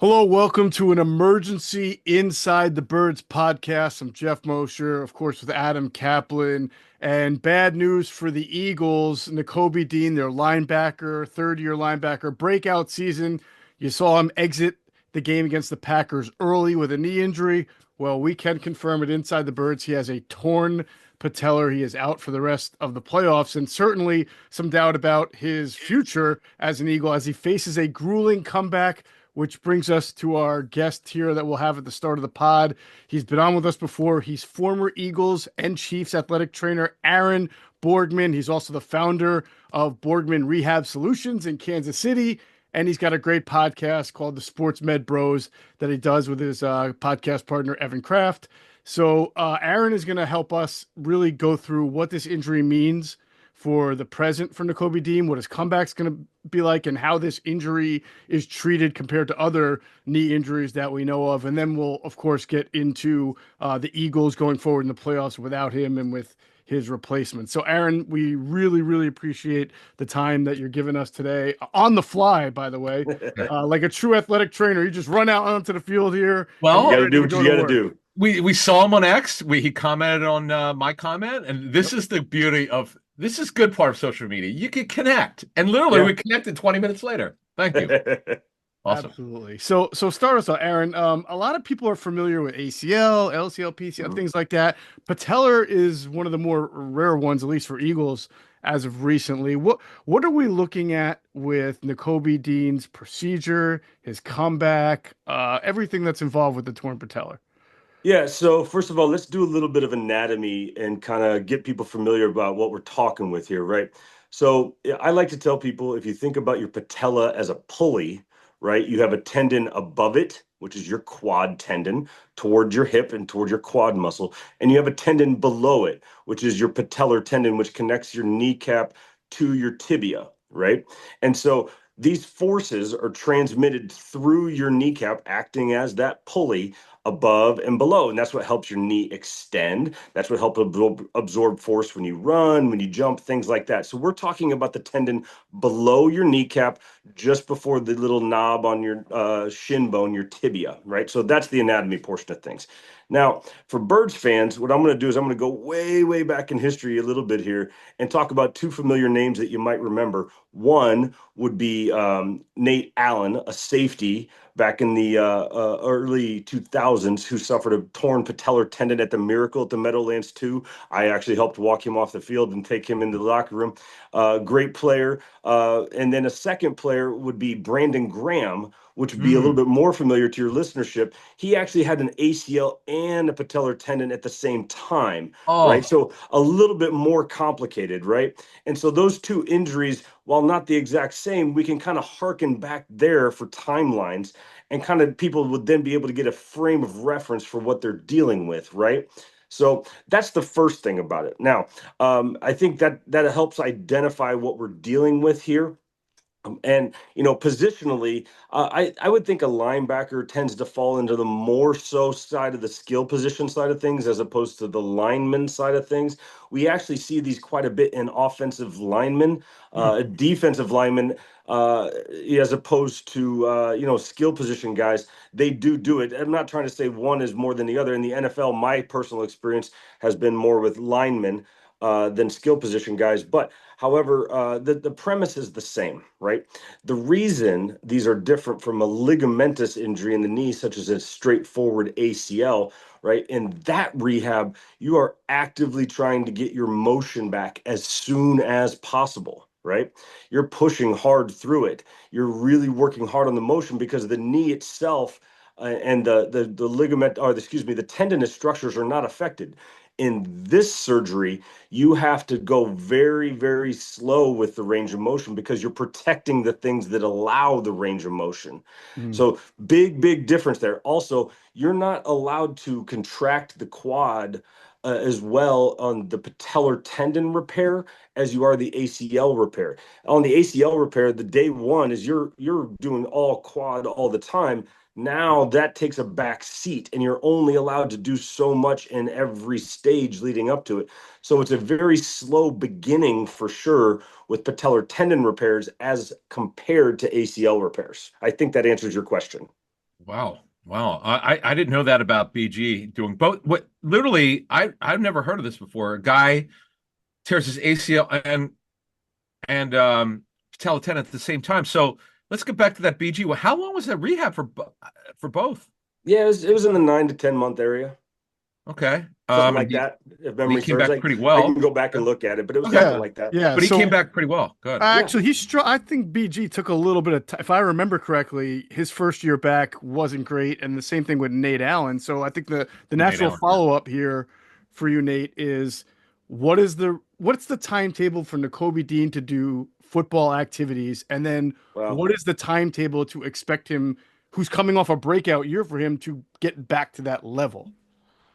Hello, welcome to an emergency Inside the Birds podcast. I'm Geoff Mosher, of course, with Adam Caplan. And bad news for the Eagles. Nakobe Dean, their linebacker, third-year linebacker, breakout season. You saw him exit the game against the Packers early with a knee injury. Well, we can confirm it inside the Birds. He has a torn patellar. He is out for the rest of the playoffs, and certainly some doubt about his future as an Eagle as he faces a grueling comeback, which brings us to our guest here that we'll have at the start of the pod. He's been on with us before. He's former Eagles and Chiefs athletic trainer Aaron Borgmann. He's also the founder of Borgmann Rehab Solutions in Kansas City. And he's got a great podcast called the Sports Med Bros that he does with his podcast partner, Evan Kraft. So Aaron is going to help us really go through what this injury means for the present for Nakobe Dean, what his comeback's going to be like, and how this injury is treated compared to other knee injuries that we know of. And then we'll, of course, get into the Eagles going forward in the playoffs without him and with his replacement. So, Aaron, we really, really appreciate the time that you're giving us today on the fly, by the way. Like a true athletic trainer, you just run out onto the field here and Well, get You got to ready do to what go you to got to work. do. we saw him on X. He commented on my comment, and this Yep. is the beauty of this is good part of social media. You can connect, and literally Yeah. we connected 20 minutes later. Thank you. Awesome. Absolutely. So start us out, Aaron. A lot of people are familiar with ACL, LCL, PCL, Mhm. things like that. Patellar is one of the more rare ones, at least for Eagles as of recently. What are we looking at with Nakobe Dean's procedure, his comeback, everything that's involved with the torn patellar? Yeah, so first of all, let's do a little bit of anatomy and kind of get people familiar about what we're talking with here, right? So I like to tell people if you think about your patella as a pulley, right, you have a tendon above it, which is your quad tendon, towards your hip and towards your quad muscle. And you have a tendon below it, which is your patellar tendon, which connects your kneecap to your tibia, right? And so these forces are transmitted through your kneecap, acting as that pulley above and below. And that's what helps your knee extend. That's what helps absorb force when you run, when you jump, things like that. So we're talking about the tendon below your kneecap, just before the little knob on your shin bone, your tibia, right? So that's the anatomy portion of things. Now, for Birds fans, what I'm going to do is I'm going to go way, way back in history a little bit here and talk about two familiar names that you might remember. One would be Nate Allen, a safety back in the early 2000s, who suffered a torn patellar tendon at the Miracle at the Meadowlands 2. I actually helped walk him off the field and take him into the locker room. Great player. And then a second player would be Brandon Graham, which would be a little bit more familiar to your listenership. He actually had an ACL and a patellar tendon at the same time, right? Oh, So a little bit more complicated, right? And so those two injuries, while not the exact same, we can kind of harken back there for timelines, and kind of people would then be able to get a frame of reference for what they're dealing with, right? So that's the first thing about it. Now, I think that helps identify what we're dealing with here. And positionally, I would think a linebacker tends to fall into the more so side of the skill position side of things as opposed to the lineman side of things. We actually see these quite a bit in offensive linemen, defensive linemen, as opposed to skill position guys. They do it. I'm not trying to say one is more than the other. In the NFL, my personal experience has been more with linemen than skill position guys. But however, the premise is the same, right? The reason these are different from a ligamentous injury in the knee, such as a straightforward ACL, right? In that rehab, you are actively trying to get your motion back as soon as possible, right? You're pushing hard through it. You're really working hard on the motion because the knee itself and the ligament, or excuse me, the tendinous structures are not affected. In this surgery, you have to go very, very slow with the range of motion because you're protecting the things that allow the range of motion. Mm. So big difference there. Also, you're not allowed to contract the quad as well on the patellar tendon repair as you are the ACL repair. On the ACL repair, the day one is you're doing all quad all the time. Now that takes a back seat, and you're only allowed to do so much in every stage leading up to it. So it's a very slow beginning for sure with patellar tendon repairs as compared to ACL repairs. I think that answers your question. Wow. Wow. I didn't know that about BG doing both. What literally I've never heard of this before. A guy tears his ACL and patellar tendon at the same time. So let's get back to that BG. Well, how long was that rehab for both? Yeah, it was in the 9 to 10 month area. Okay. Something And like that, if he memory came serves. back I, pretty I can well. go back and Okay. look at it, but it was Okay. something Yeah, like that. yeah. But he came So back pretty well. Good. Yeah. actually, I think BG took a little bit of time. If I remember correctly, his first year back wasn't great, and the same thing with Nate Allen. So I think the Nate natural Allen. Yeah. follow up here for you, Nate, is what's the timetable for Nakobe Dean to do football activities, and then Well, what is the timetable to expect him, who's coming off a breakout year for him, to get back to that level?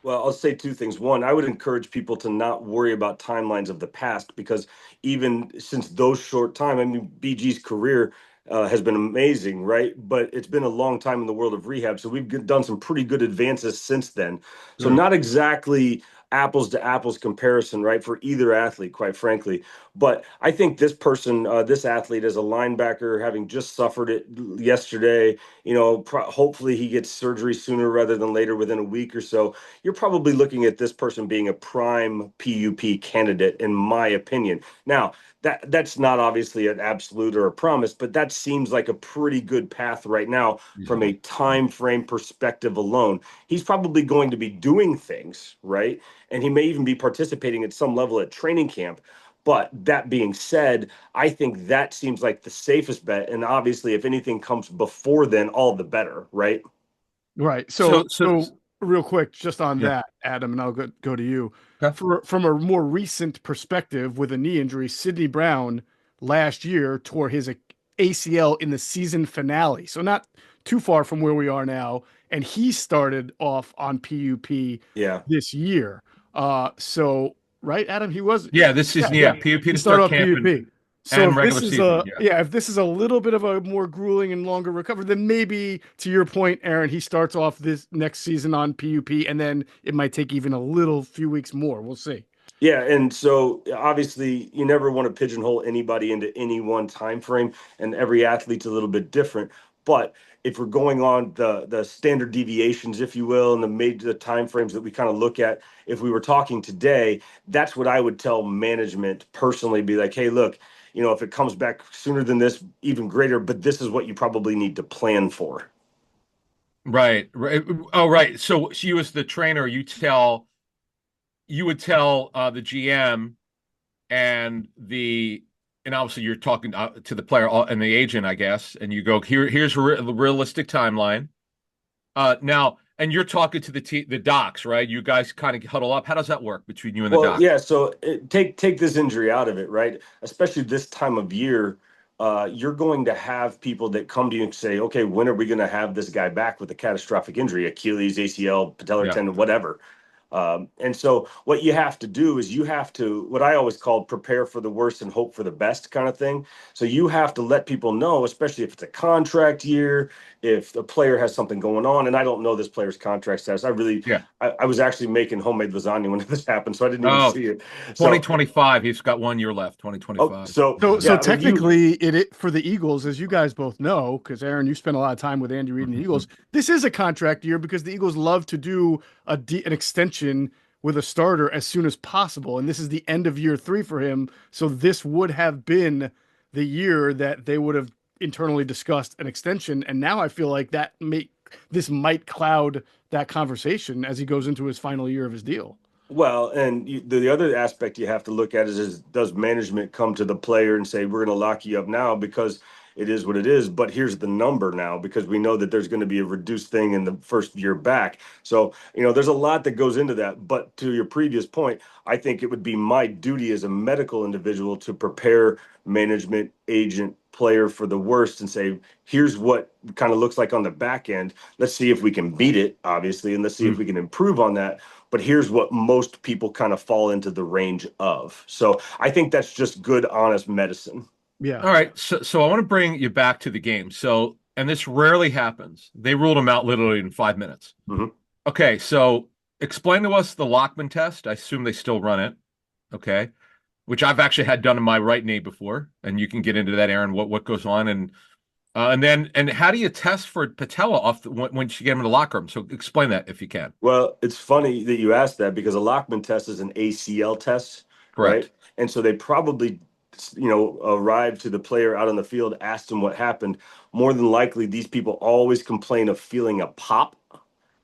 Well, I'll say two things. One, I would encourage people to not worry about timelines of the past because even since those short time, I mean, BG's career has been amazing, right? But it's been a long time in the world of rehab, so we've done some pretty good advances since then. So Good. not exactly apples to apples comparison, right, for either athlete, quite frankly. But I think this person, this athlete, as a linebacker, having just suffered it yesterday, hopefully he gets surgery sooner rather than later, within a week or so. You're probably looking at this person being a prime PUP candidate, in my opinion. Now, that's not obviously an absolute or a promise, but that seems like a pretty good path right now from a Reasonable. time frame perspective alone. He's probably going to be doing things, right? And he may even be participating at some level at training camp. But that being said, I think that seems like the safest bet. And obviously, if anything comes before then, all the better, right? Right. So, So, so, real quick, just on yeah. that, Adam, and I'll go to you. Okay. From a more recent perspective, with a knee injury, Sidney Brown last year tore his ACL in the season finale. So not too far from where we are now, and he started off on PUP Yeah. this year. So right, Adam, he was Yeah, this yeah, is yeah. PUP He to started start off camp PUP. So and if this regular is season. a Yeah. yeah, if this is a little bit of a more grueling and longer recovery, then maybe to your point, Aaron, he starts off this next season on PUP, and then it might take even a little few weeks more. We'll see. Yeah, and so obviously you never want to pigeonhole anybody into any one time frame, and every athlete's a little bit different. But if we're going on the standard deviations, if you will, and the time frames that we kind of look at, if we were talking today, that's what I would tell management personally. Be like, hey, look, if it comes back sooner than this, even greater. But this is what you probably need to plan for. Right. Right. Oh, right. So you as the trainer, you would tell the GM and and obviously you're talking to the player and the agent, I guess, and you go here's the realistic timeline. Now, and you're talking to the docs, right? You guys kind of huddle up. How does that work between you and the Well, doc? yeah. So take this injury out of it, right? Especially this time of year, you're going to have people that come to you and say, "Okay, when are we going to have this guy back with a catastrophic injury, Achilles, ACL, patellar Yeah. tendon, whatever?" And so what you have to do is you have to, what I always call, prepare for the worst and hope for the best kind of thing. So you have to let people know, especially if it's a contract year, if the player has something going on. And I don't know this player's contract status. Yeah. I was actually making homemade lasagna when this happened, so I didn't even Oh, see it. So, 2025. He's got 1 year left. oh, 2025. so So yeah, I mean, technically, it for the Eagles, as you guys both know, because Aaron, you spent a lot of time with Andy Reid and the Eagles. This is a contract year because the Eagles love to do an extension with a starter as soon as possible, and this is the end of year 3 for him. So this would have been the year that they would have internally discussed an extension, and now I feel like this might cloud that conversation as he goes into his final year of his deal. well, and the other aspect you have to look at is does management come to the player and say, we're going to lock you up now because it is what it is, but here's the number now because we know that there's going to be a reduced thing in the first year back. So, there's a lot that goes into that. But to your previous point, I think it would be my duty as a medical individual to prepare management, agent, player for the worst and say, here's what kind of looks like on the back end. Let's see if we can beat it, obviously, and let's see if we can improve on that, but here's what most people kind of fall into the range of. So I think that's just good, honest medicine. Yeah. All right. So I want to bring you back to the game. So, and this rarely happens. They ruled him out literally in 5 minutes. Mhm. Okay. So explain to us the Lockman test. I assume they still run it. Okay. Which I've actually had done in my right knee before. And you can get into that, Aaron, what goes on. And And how do you test for patella when you get him in the locker room? So explain that if you can. Well, it's funny that you asked that because a Lockman test is an ACL test, right? Correct. And so they probably, arrived to the player out on the field, asked him what happened. More than likely, these people always complain of feeling a pop,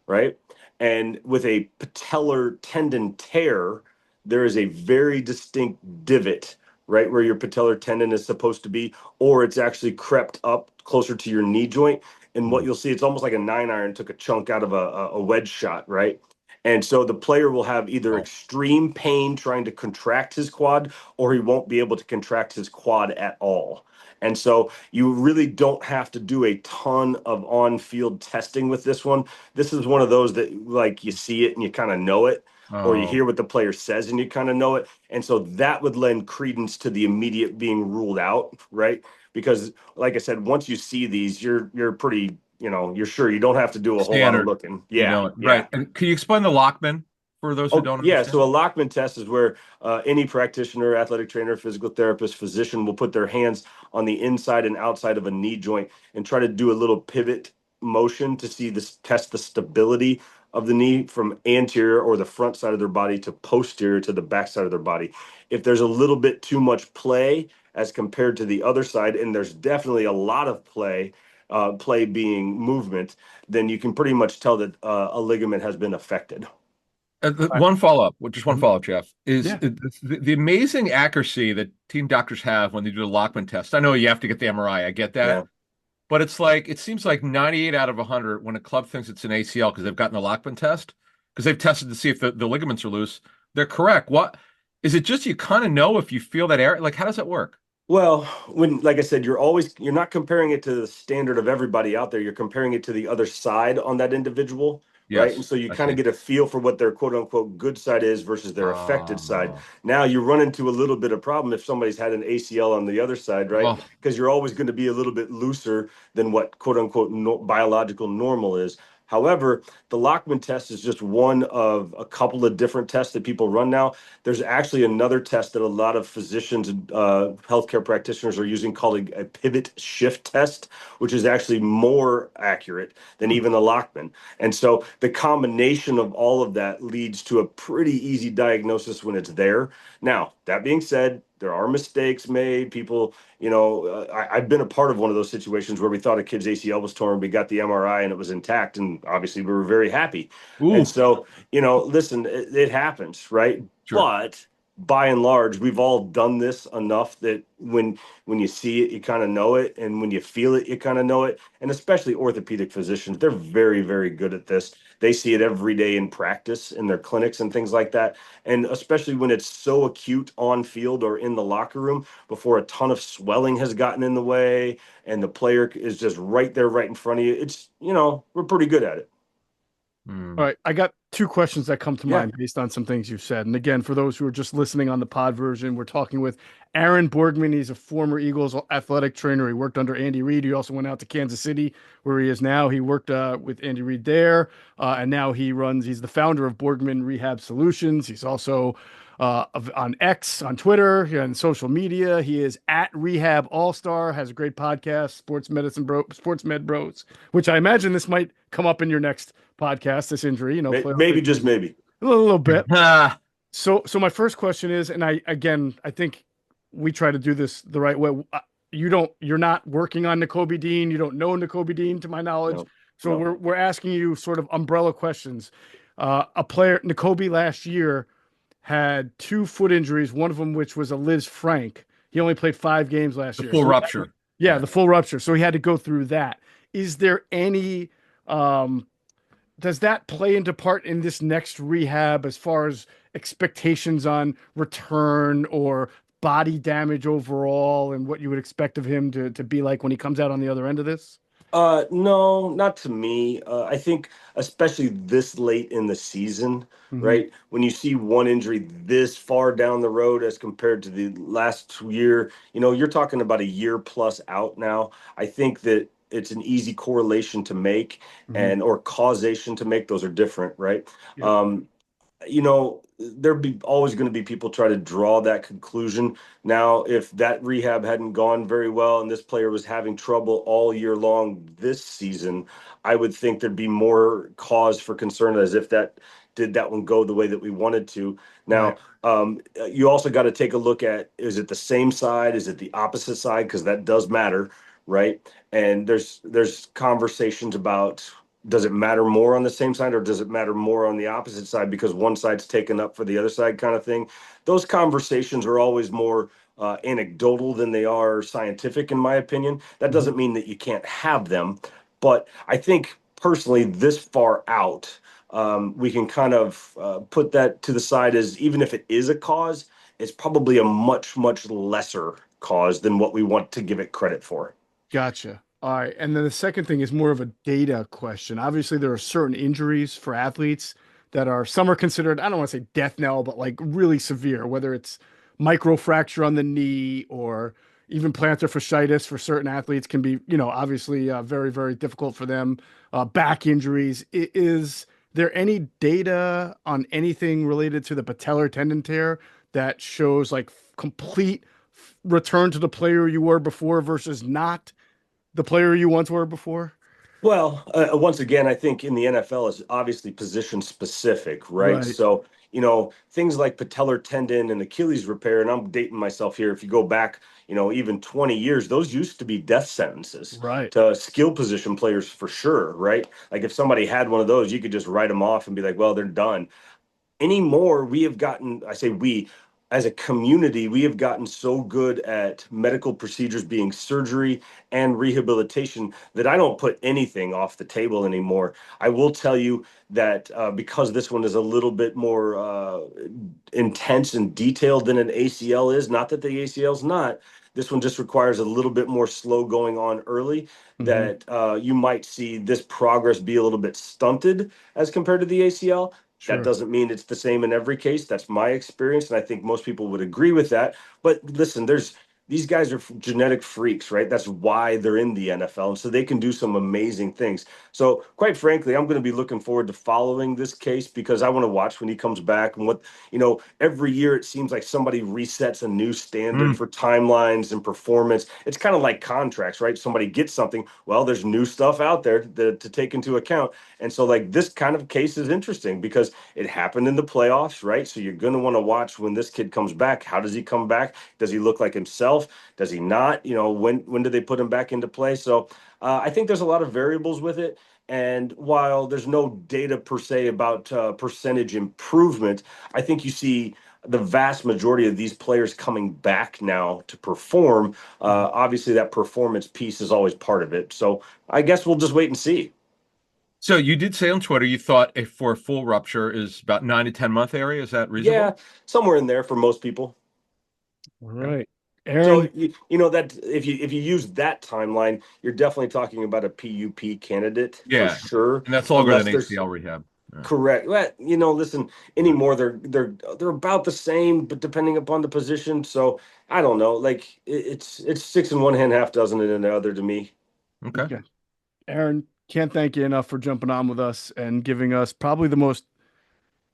right? And with a patellar tendon tear, there is a very distinct divot, right, where your patellar tendon is supposed to be, or it's actually crept up closer to your knee joint. And what Hmm. you'll see, it's almost like a 9 iron took a chunk out of a wedge shot, right? And so the player will have either Oh. extreme pain trying to contract his quad, or he won't be able to contract his quad at all. And so you really don't have to do a ton of on-field testing with this one. This is one of those that like you see it and you kind of know it, or you Oh. hear what the player says and you kind of know it. And so that would lend credence to the immediate being ruled out, right? Because like I said, once you see these, you're pretty, you're sure you don't have to do a whole lot of Standard. looking. You Yeah, know it. yeah. Right. And can you explain the Lockman for those who Oh, don't yeah. So understand? a Lockman test is where any practitioner, athletic trainer, physical therapist, physician will put their hands on the inside and outside of a knee joint and try to do a little pivot motion to see this, test the stability of the knee from anterior or the front side of their body to posterior to the back side of their body. If there's a little bit too much play as compared to the other side, and there's definitely a lot of play, play being movement, then you can pretty much tell that a ligament has been affected. Right. One follow-up, just one Mhm. follow-up, Geoff, is Yeah. the amazing accuracy that team doctors have when they do the Lockman test. I know you have to get the MRI. I get that. Yeah. But it's like, it seems like 98 out of 100 when a club thinks it's an ACL because they've gotten the Lockman test, because they've tested to see if the ligaments are loose, they're correct. What is it just you kind of know if you feel that area? Like, how does that work? Well, when, like I said, you're not comparing it to the standard of everybody out there. You're comparing it to the other side on that individual, right? And Yes, so you I kind of see. get a feel for what their quote unquote good side is versus their affected side. Uh, Now you run into a little bit of problem if somebody's had an ACL on the other side, right? oh, Because you're always going to be a little bit looser than what quote unquote no, biological normal is. However, the Lockman test is just one of a couple of different tests that people run now. There's actually another test that a lot of physicians and healthcare practitioners are using called a pivot shift test, which is actually more accurate than Hmm. even the Lockman. And so the combination of all of that leads to a pretty easy diagnosis when it's there. Now, that being said, there are mistakes made. People, I've been a part of one of those situations where we thought a kid's ACL was torn, we got the MRI and it was intact, and obviously we were very happy. And ooh, so, listen, it happens, right? sure. But by and large, we've all done this enough that when you see it, you kind of know it, and when you feel it, you kind of know it. And especially orthopedic physicians, they're very, very good at this. They see it every day in practice in their clinics and things like that. And especially when it's so acute on field or in the locker room before a ton of swelling has gotten in the way and the player is just right there, right in front of you. It's, we're pretty good at it. All Hmm. right, I got two questions that come to Yeah. mind based on some things you've said. And again, for those who are just listening on the pod version, we're talking with Aaron Borgmann. He's a former Eagles athletic trainer. He worked under Andy Reid. He also went out to Kansas City, where he is now. He worked with Andy Reid there, and now he's the founder of Borgmann Rehab Solutions. He's also on X, on Twitter, and social media. He is at Rehab All Star, has a great podcast, Sports Med Bros, which I imagine this might come up in your next podcast, this injury, playoff Maybe, just injuries, maybe. a little bit. Ah, So my first question is, and I think we try to do this the right way. You're not working on Nakobe Dean. You don't know Nakobe Dean, to my knowledge. No, So no. we're asking you sort of umbrella questions. A player, Nakobe last year had two foot injuries, one of them which was a Liz Frank. He only played 5 games last the year. full So rupture. yeah, Yeah. the full rupture. So he had to go through that. Is there any um does that play into part in this next rehab as far as expectations on return or body damage overall and what you would expect of him to be like when he comes out on the other end of this? No, not to me. I think, especially this late in the season, Hmm. right? When you see one injury this far down the road as compared to the last year, you're talking about a year plus out now. I think that it's an easy correlation to make Hmm. and or causation to make. Those are different, right? Yep. Um, there'd be always going to be people try to draw that conclusion. Now, if that rehab hadn't gone very well and this player was having trouble all year long this season, I would think there'd be more cause for concern as if that one go the way that we wanted to. Now, you also got to take a look at, is it the same side? Is it the opposite side? Because that does matter, right? And there's conversations about, does it matter more on the same side or does it matter more on the opposite side because one side's taken up for the other side kind of thing? Those conversations are always more anecdotal than they are scientific, in my opinion. That doesn't mean that you can't have them, but I think personally, this far out, we can kind of put that to the side as, even if it is a cause, it's probably a much, much lesser cause than what we want to give it credit for. Gotcha. All right. And then the second thing is more of a data question. Obviously, there are certain injuries for athletes that are, some are considered, I don't want to say death knell, but like really severe, whether it's microfracture on the knee or even plantar fasciitis for certain athletes can be, obviously very, very difficult for them. Back injuries. Is there any data on anything related to the patellar tendon tear that shows like complete return to the player you were before versus not the player you once were before? Well, once again, I think in the NFL is obviously position specific, right? Right. So, things like patellar tendon and Achilles repair, and I'm dating myself here. If you go back, even 20 years, those used to be death sentences Right. to skill position players for sure, right? Like if somebody had one of those, you could just write them off and be like, well, they're done. Anymore, we have gotten, I say we, as a community, we have gotten so good at medical procedures being surgery and rehabilitation that I don't put anything off the table anymore. I will tell you that because this one is a little bit more intense and detailed than an ACL is, not that the ACL is not, this one just requires a little bit more slow going on early, Mhm. that you might see this progress be a little bit stunted as compared to the ACL. That Sure. doesn't mean it's the same in every case. That's my experience, and I think most people would agree with that. But listen, these guys are genetic freaks, right? That's why they're in the NFL, and so they can do some amazing things. So, quite frankly, I'm going to be looking forward to following this case because I want to watch when he comes back and what, every year it seems like somebody resets a new standard Mm. for timelines and performance. It's kind of like contracts, right? Somebody gets something, well, there's new stuff out there to take into account. And so, like, this kind of case is interesting because it happened in the playoffs, right? So you're going to want to watch when this kid comes back. How does he come back? Does he look like himself? Does he not? When do they put him back into play? So I think there's a lot of variables with it. And while there's no data per se about percentage improvement, I think you see the vast majority of these players coming back now to perform. Obviously, that performance piece is always part of it. So I guess we'll just wait and see. So you did say on Twitter you thought if for a full rupture is about 9 to 10 month area. Is that Yeah, reasonable? somewhere in there for most people. All Okay. right. So Aaron, that if you use that timeline, you're definitely talking about a PUP candidate for Yeah, sure, and that's longer unless than there's ACL rehab. Yeah. correct. Well, listen, Right. anymore they're about the same, but depending upon the position. So I don't know. Like it's six in one hand, half dozen in the other to me. Okay. okay. Aaron, can't thank you enough for jumping on with us and giving us probably the most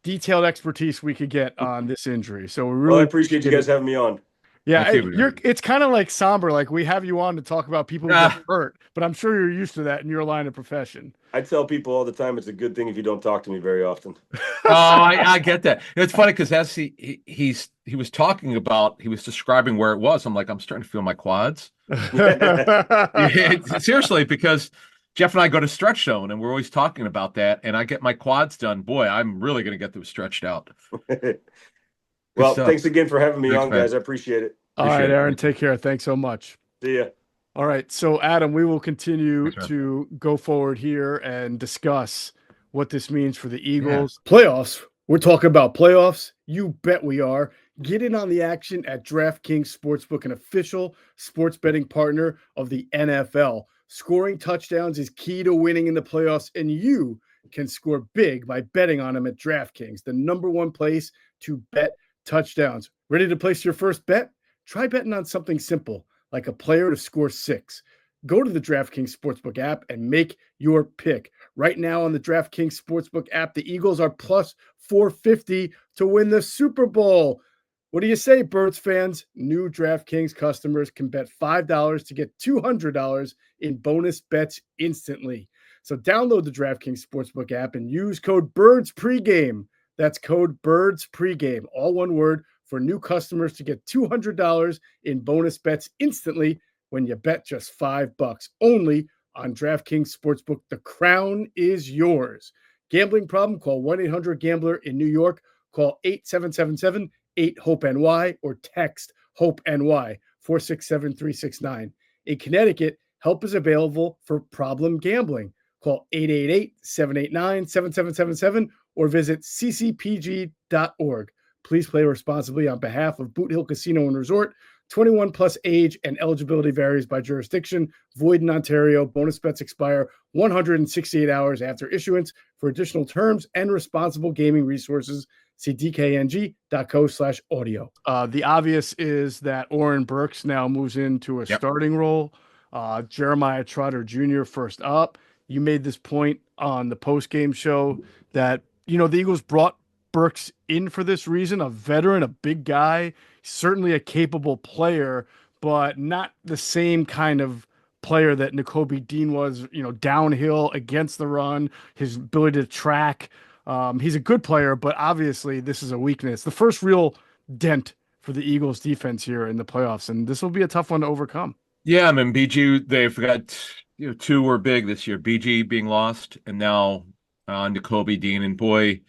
detailed expertise we could get on this injury. So we Well, I really appreciate you appreciate guys it. having me on. Yeah, Thank you, you're man. it's kind of like somber, like we have you on to talk about people who get Ah, hurt, but I'm sure you're used to that in your line of profession. I tell people all the time it's a good thing if you don't talk to me very often. oh, I get that. It's funny because as he was talking about, he was describing where it was. I'm like, I'm starting to feel my quads. Seriously, because Geoff and I go to Stretch Zone and we're always talking about that. And I get my quads done. Boy, I'm really going to get those stretched out. Good Well, stuff. thanks again for having me Thanks, on, man. guys. I appreciate it. All right, Appreciate it. Aaron, Thank you. take care. Thanks so much. See ya. All right. So, Adam, we will continue Thanks, man. to go forward here and discuss what this means for the Yeah. Eagles. Playoffs. We're talking about playoffs. You bet we are. Get in on the action at DraftKings Sportsbook, an official sports betting partner of the NFL. Scoring touchdowns is key to winning in the playoffs, and you can score big by betting on them at DraftKings, the number one place to bet touchdowns. Ready to place your first bet? Try betting on something simple like a player to score 6. Go to the DraftKings Sportsbook app and make your pick. Right now on the DraftKings Sportsbook app, the Eagles are plus 450 to win the Super Bowl. What do you say, Birds fans? New DraftKings customers can bet $5 to get $200 in bonus bets instantly. So download the DraftKings Sportsbook app and use code BIRDS pregame. That's code BIRDS pregame, all one word, for new customers to get $200 in bonus bets instantly when you bet just $5 only on DraftKings Sportsbook. The crown is yours. Gambling problem? Call 1-800-GAMBLER in New York. Call 877-8-HOPE-NY or text HOPE-NY 467-369. In Connecticut, help is available for problem gambling. Call 888-789-7777 or visit ccpg.org. Please play responsibly on behalf of Boot Hill Casino and Resort. 21 plus age and eligibility varies by jurisdiction. Void in Ontario. Bonus bets expire 168 hours after issuance. For additional terms and responsible gaming resources, see dkng.co/audio. The obvious is that Oren Burks now moves into a starting role. Jeremiah Trotter Jr. first up. You made this point on the post-game show that, the Eagles brought Burks in for this reason, a veteran, a big guy, certainly a capable player, but not the same kind of player that Nakobe Dean was, downhill against the run, his ability to track. He's a good player, but obviously this is a weakness. The first real dent for the Eagles defense here in the playoffs, and this will be a tough one to overcome. Yeah, I mean, BG, they've got, two were big this year, BG being lost, and now Nakobe Dean. And boy,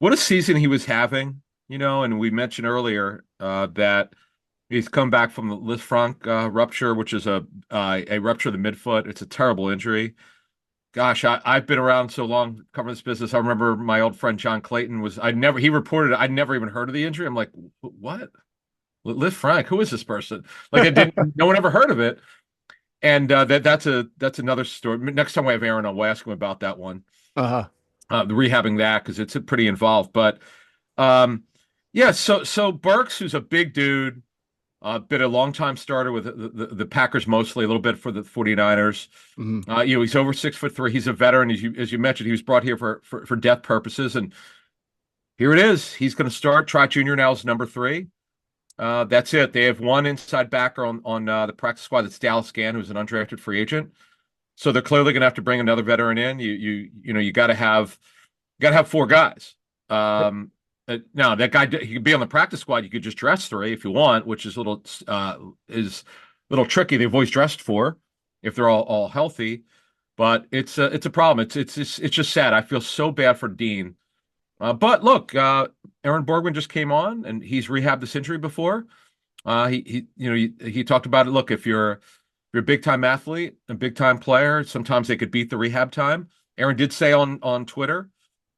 what a season he was having, and we mentioned earlier that he's come back from the Lisfranc rupture, which is a rupture of the midfoot. It's a terrible injury. Gosh, I've been around so long covering this business. I remember my old friend John Clayton he reported I'd never even heard of the injury. I'm like, what? Lisfranc, who is this person? Like, no one ever heard of it. And that's another story. Next time we have Aaron on, we'll ask him about that one. The rehabbing that, because it's pretty involved. But so Burks, who's a big dude, been a long-time starter with the Packers mostly, a little bit for the 49ers. Mm-hmm. He's over 6'3". He's a veteran. As you mentioned, he was brought here for depth purposes. And here it is. He's going to start. Trot Jr. now is number 3. That's it. They have one inside backer on the practice squad. That's Dallas Gann, who's an undrafted free agent. So they're clearly going to have to bring another veteran in. You got to have 4 guys. Now that guy, he could be on the practice squad. You could just dress 3 if you want, which is a little tricky. They've always dressed 4 if they're all healthy, but it's a problem. It's just sad. I feel so bad for Dean. But look, Aaron Borgmann just came on, and he's rehabbed this injury before. He talked about it. Look, if you're a big time athlete, a big time player, sometimes they could beat the rehab time. Aaron did say on Twitter,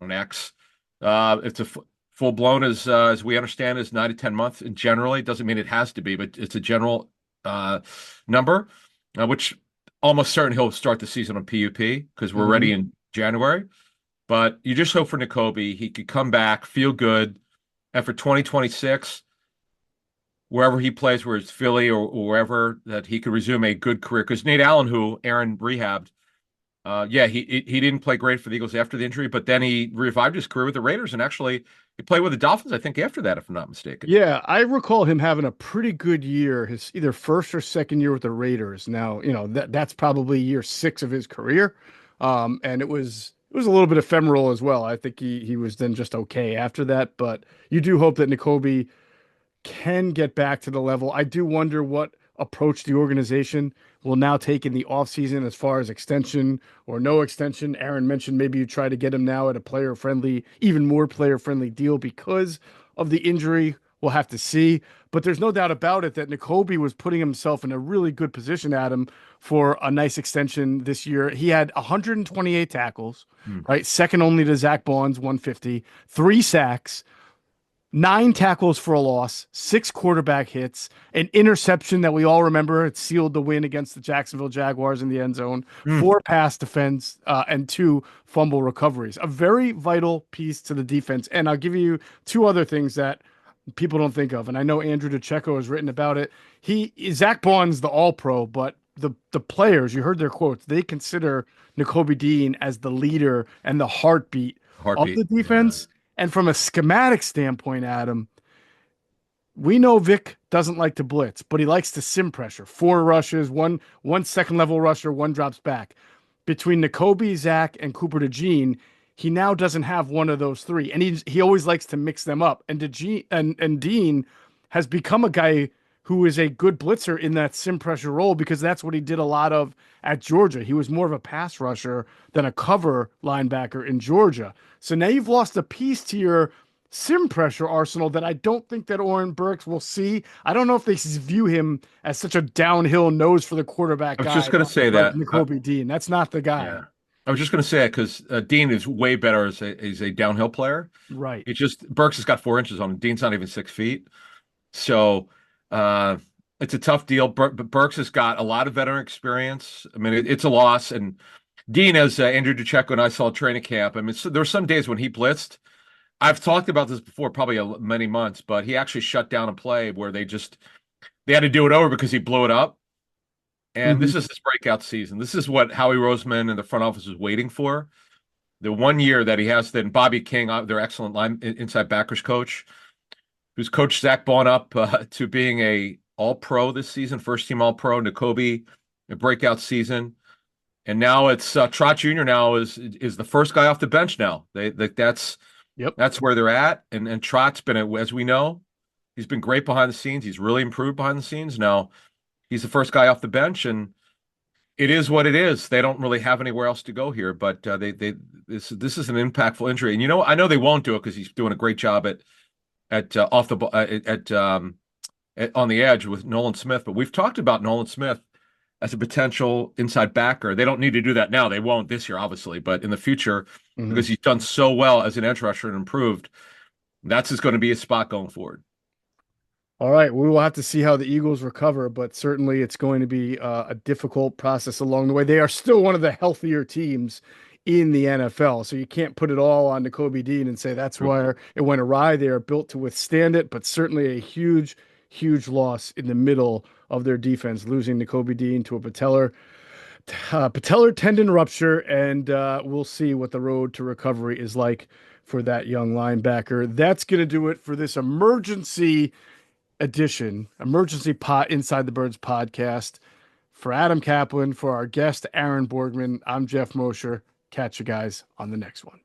on X, it's a full blown as we understand is 9 to 10 months. And generally, it doesn't mean it has to be, but it's a general number, which almost certain he'll start the season on PUP because we're ready in January. But you just hope for Nakobe, he could come back, feel good, and for 2026, wherever he plays, whether it's Philly or wherever, that he could resume a good career. Because Nate Allen, who Aaron rehabbed, he didn't play great for the Eagles after the injury, but then he revived his career with the Raiders, and actually he played with the Dolphins, I think, after that, if I'm not mistaken. Yeah, I recall him having a pretty good year, his either first or second year with the Raiders. Now, that's probably year 6 of his career, and it was a little bit ephemeral as well. I think he was then just okay after that, but you do hope that Nakobe can get back to the level. I do wonder what approach the organization will now take in the offseason as far as extension or no extension. Aaron mentioned maybe you try to get him now at a even more player-friendly deal because of the injury. We'll have to see. But there's no doubt about it that Nakobe was putting himself in a really good position, Adam, for a nice extension this year. He had 128 tackles, right? Second only to Zach Bond's 150, 3 sacks, 9 tackles for a loss, 6 quarterback hits, an interception that we all remember. It sealed the win against the Jacksonville Jaguars in the end zone, 4 pass defense, and 2 fumble recoveries. A very vital piece to the defense. And I'll give you 2 other things that people don't think of. And I know Andrew DeCecco has written about it. Zach Bond's the all-pro, but the players, you heard their quotes, they consider Nakobe Dean as the leader and the heartbeat of the Heartbeat. Yeah. defense. And from a schematic standpoint, Adam, we know Vic doesn't like to blitz, but he likes to sim pressure. Four rushes, one second level rusher, one drops back. Between Nakobe, Zach, and Cooper DeJean, he now doesn't have one of those three, and he always likes to mix them up. And DeJean and Dean has become a guy who is a good blitzer in that sim pressure role because that's what he did a lot of at Georgia. He was more of a pass rusher than a cover linebacker in Georgia. So now you've lost a piece to your sim pressure arsenal that I don't think that Oren Burks will see. I don't know if they view him as such a downhill nose for the quarterback I was guy just going to say like that. Nakobe Dean. That's not the guy. Yeah. I was just going to say it because Dean is way better as a downhill player. Right. It's just Burks has got 4 inches on him. Dean's not even 6 feet. So uh, it's a tough deal. But Burks has got a lot of veteran experience. I mean, it's a loss. And Dean, as Andrew DeCecco and I saw at training camp, I mean, there were some days when he blitzed. I've talked about this before, probably many months, but he actually shut down a play where they had to do it over because he blew it up. And Mhm. this is his breakout season. This is what Howie Roseman and the front office is waiting for. The 1 year that he has, then Bobby King, their excellent inside backers coach, who's coached Zach Bond up to being a All-Pro this season, first team All-Pro. Nakobe, a breakout season, and now it's Trot Jr. Now is the first guy off the bench. Now that's Yep. that's where they're at, and Trot's been, as we know, he's been great behind the scenes. He's really improved behind the scenes. Now he's the first guy off the bench, and it is what it is. They don't really have anywhere else to go here, but this is an impactful injury, and I know they won't do it because he's doing a great job at off the on the edge with Nolan Smith. But we've talked about Nolan Smith as a potential inside backer. They don't need to do that now. They won't this year, obviously, but in the future, Mhm. because he's done so well as an edge rusher and improved, that's just going to be his spot going forward. All right, we will have to see how the Eagles recover, but certainly it's going to be a difficult process along the way. They are still one of the healthier teams in the NFL, so you can't put it all on Nakobe Dean and say that's True. why it went awry. They are built to withstand it, but certainly a huge, huge loss in the middle of their defense, losing Nakobe Dean to a patellar tendon rupture, and we'll see what the road to recovery is like for that young linebacker. That's going to do it for this emergency pot inside the birds podcast. For Adam Caplan, for our guest Aaron Borgmann, I'm Geoff Mosher. Catch you guys on the next one.